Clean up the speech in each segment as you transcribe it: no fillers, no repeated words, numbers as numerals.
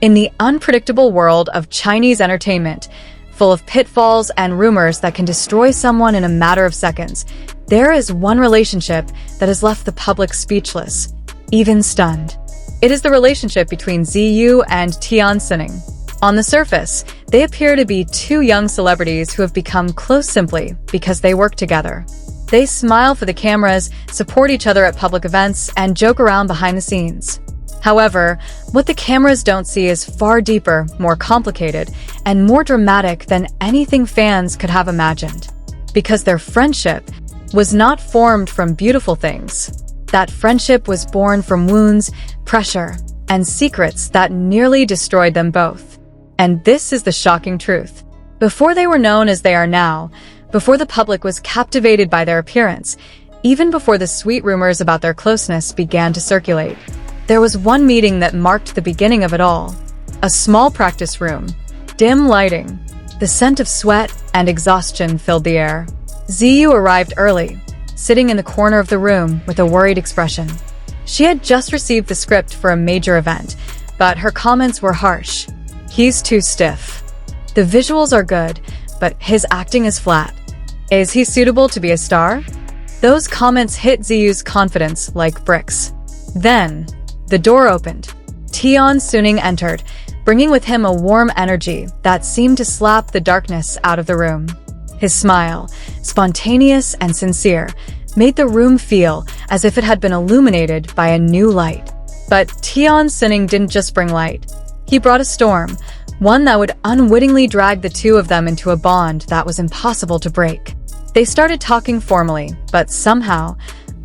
In the unpredictable world of Chinese entertainment, full of pitfalls and rumors that can destroy someone in a matter of seconds, there is one relationship that has left the public speechless, even stunned. It is the relationship between Yu and Tian Xuning. On the surface, they appear to be two young celebrities who have become close simply because they work together. They smile for the cameras, support each other at public events, and joke around behind the scenes. However, what the cameras don't see is far deeper, more complicated, and more dramatic than anything fans could have imagined. Because their friendship was not formed from beautiful things. That friendship was born from wounds, pressure, and secrets that nearly destroyed them both. And this is the shocking truth. Before they were known as they are now, before the public was captivated by their appearance, even before the sweet rumors about their closeness began to circulate, there was one meeting that marked the beginning of it all. A small practice room, dim lighting, the scent of sweat and exhaustion filled the air. Yu arrived early, sitting in the corner of the room with a worried expression. She had just received the script for a major event, but her comments were harsh. "He's too stiff. The visuals are good, but his acting is flat. Is he suitable to be a star?" Those comments hit Yu's confidence like bricks. Then, the door opened. Tian Xuning entered, bringing with him a warm energy that seemed to slap the darkness out of the room. His smile, spontaneous and sincere, made the room feel as if it had been illuminated by a new light. But Tian Xuning didn't just bring light. He brought a storm, one that would unwittingly drag the two of them into a bond that was impossible to break. They started talking formally, but somehow,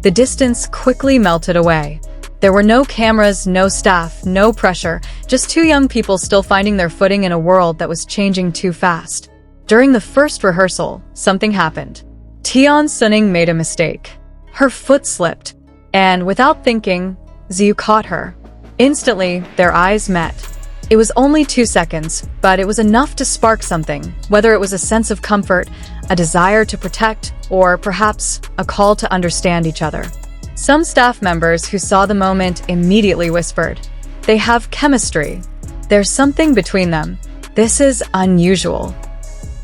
the distance quickly melted away. There were no cameras, no staff, no pressure, just two young people still finding their footing in a world that was changing too fast. During the first rehearsal, something happened. Tian Xuning made a mistake. Her foot slipped, and without thinking, Yu caught her. Instantly, their eyes met. It was only 2 seconds, but it was enough to spark something, whether it was a sense of comfort, a desire to protect, or perhaps a call to understand each other. Some staff members who saw the moment immediately whispered, "They have chemistry. There's something between them. This is unusual."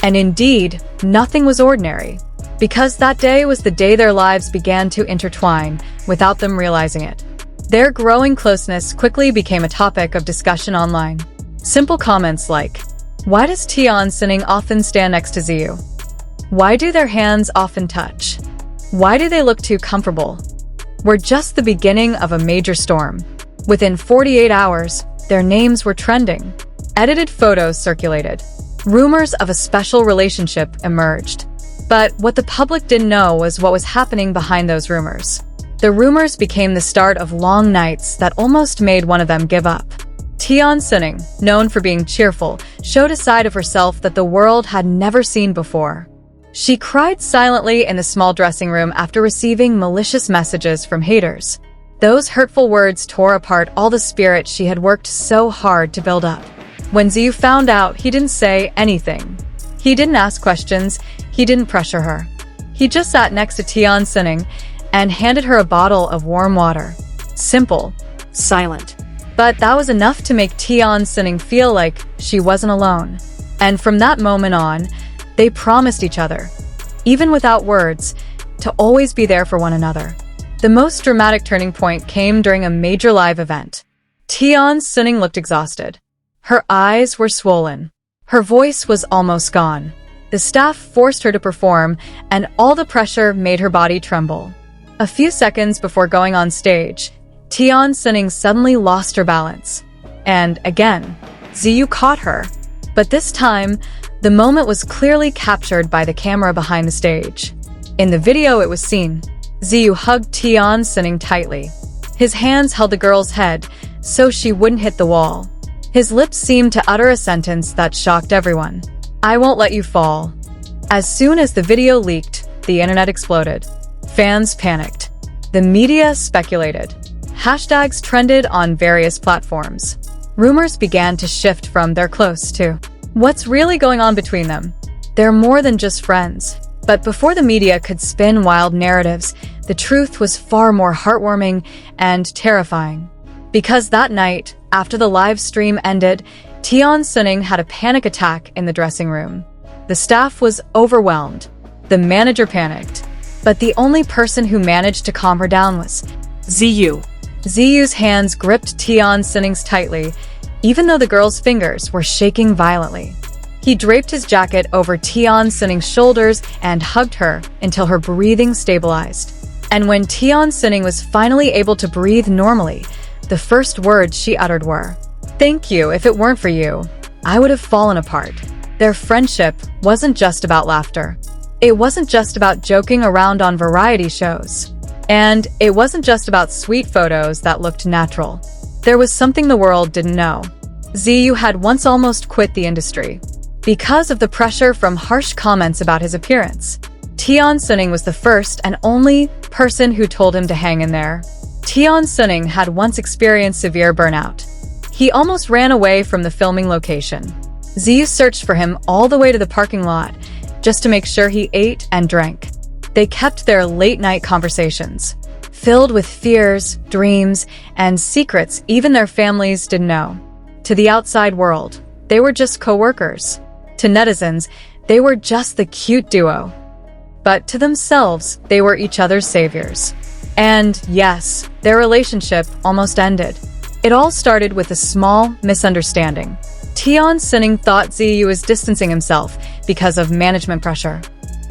And indeed, nothing was ordinary, because that day was the day their lives began to intertwine without them realizing it. Their growing closeness quickly became a topic of discussion online. Simple comments like, "Why does Tian Xuning often stand next to Yu? Why do their hands often touch? Why do they look too comfortable?" were just the beginning of a major storm. Within 48 hours, their names were trending. Edited photos circulated. Rumors of a special relationship emerged. But what the public didn't know was what was happening behind those rumors. The rumors became the start of long nights that almost made one of them give up. Tian Xuning, known for being cheerful, showed a side of herself that the world had never seen before. She cried silently in the small dressing room after receiving malicious messages from haters. Those hurtful words tore apart all the spirit she had worked so hard to build up. When Yu found out, he didn't say anything. He didn't ask questions, he didn't pressure her. He just sat next to Tian Xuning and handed her a bottle of warm water. Simple, silent. But that was enough to make Tian Xuning feel like she wasn't alone. And from that moment on, they promised each other, even without words, to always be there for one another. The most dramatic turning point came during a major live event. Tian Xuning looked exhausted. Her eyes were swollen. Her voice was almost gone. The staff forced her to perform, and all the pressure made her body tremble. A few seconds before going on stage, Tian Xuning suddenly lost her balance. And again, Yu caught her. But this time, the moment was clearly captured by the camera behind the stage. In the video it was seen, Yu hugged Tian Xuning tightly. His hands held the girl's head so she wouldn't hit the wall. His lips seemed to utter a sentence that shocked everyone. "I won't let you fall." As soon as the video leaked, the internet exploded. Fans panicked. The media speculated. Hashtags trended on various platforms. Rumors began to shift from "they're close" to "what's really going on between them?" They're more than just friends. But before the media could spin wild narratives, the truth was far more heartwarming and terrifying. Because that night, After the live stream ended, Tian Xuning had a panic attack in the dressing room. The staff was overwhelmed. The manager panicked. But the only person who managed to calm her down was Ziyu. Ziyu's hands gripped Tian Xuning's tightly, even though the girl's fingers were shaking violently. He draped his jacket over Tian Xuning's shoulders and hugged her until her breathing stabilized. And when Tian Xuning was finally able to breathe normally, the first words she uttered were, "Thank you. If it weren't for you, I would have fallen apart." Their friendship wasn't just about laughter. It wasn't just about joking around on variety shows. And it wasn't just about sweet photos that looked natural. There was something the world didn't know. Ziyu had once almost quit the industry because of the pressure from harsh comments about his appearance. Tian Xuning was the first and only person who told him to hang in there. Tian Xuning had once experienced severe burnout. He almost ran away from the filming location. Ziyu searched for him all the way to the parking lot, just to make sure he ate and drank. They kept their late-night conversations, filled with fears, dreams, and secrets even their families didn't know. To the outside world, they were just co-workers. To netizens, they were just the cute duo. But to themselves, they were each other's saviors. And yes, their relationship almost ended. It all started with a small misunderstanding. Tian Xuning thought Ziyu was distancing himself because of management pressure.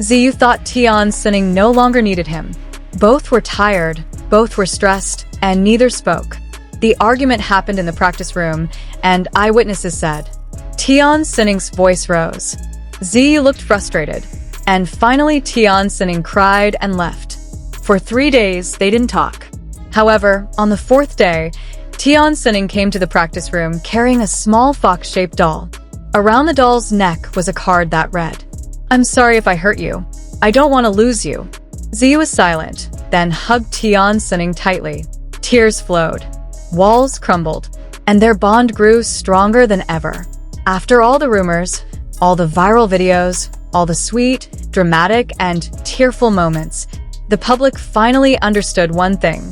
Ziyu thought Tian Xuning no longer needed him. Both were tired, both were stressed, and neither spoke. The argument happened in the practice room, and eyewitnesses said. Tian Xuning's voice rose. Ziyu looked frustrated, and finally Tian Xuning cried and left. For 3 days, they didn't talk. However, on the 4th day, Tian Xuning came to the practice room carrying a small fox-shaped doll. Around the doll's neck was a card that read, "I'm sorry if I hurt you. I don't want to lose you." Ziyu was silent, then hugged Tian Xuning tightly. Tears flowed. Walls crumbled, and their bond grew stronger than ever. After all the rumors, all the viral videos, all the sweet, dramatic, and tearful moments, the public finally understood one thing.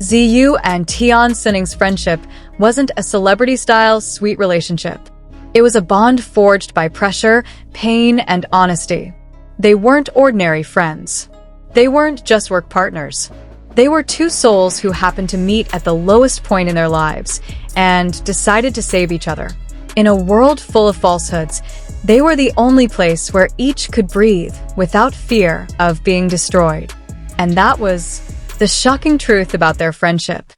Ziyu and Tian Xuning's friendship wasn't a celebrity-style sweet relationship. It was a bond forged by pressure, pain, and honesty. They weren't ordinary friends. They weren't just work partners. They were two souls who happened to meet at the lowest point in their lives and decided to save each other. In a world full of falsehoods, they were the only place where each could breathe without fear of being destroyed. And that was the shocking truth about their friendship.